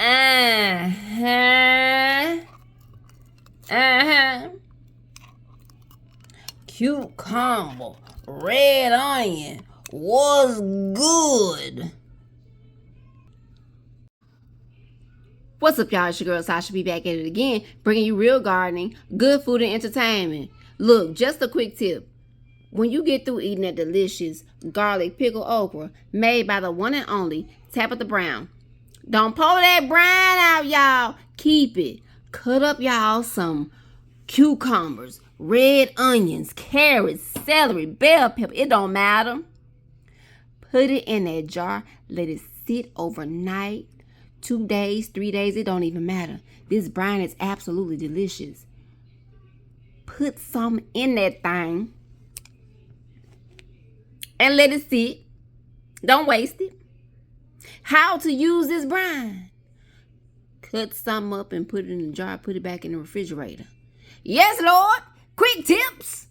Uh-huh. Uh-huh. Cucumber, red onion was good. What's up, y'all? It's your girl Sasha. Be back at it again, bringing you real gardening, good food, and entertainment. Look, just a quick tip. When you get through eating that delicious garlic pickled okra made by the one and only Tabitha Brown, don't pull that brine out, y'all. Keep it. Cut up, y'all, some cucumbers, red onions, carrots, celery, bell pepper. It don't matter. Put it in that jar. Let it sit overnight. 2 days, 3 days. It don't even matter. This brine is absolutely delicious. Put some in that thing and let it sit. Don't waste it. How to use this brine? Cut some up and put it in the jar. Put it back in the refrigerator. Yes, Lord. Quick tips.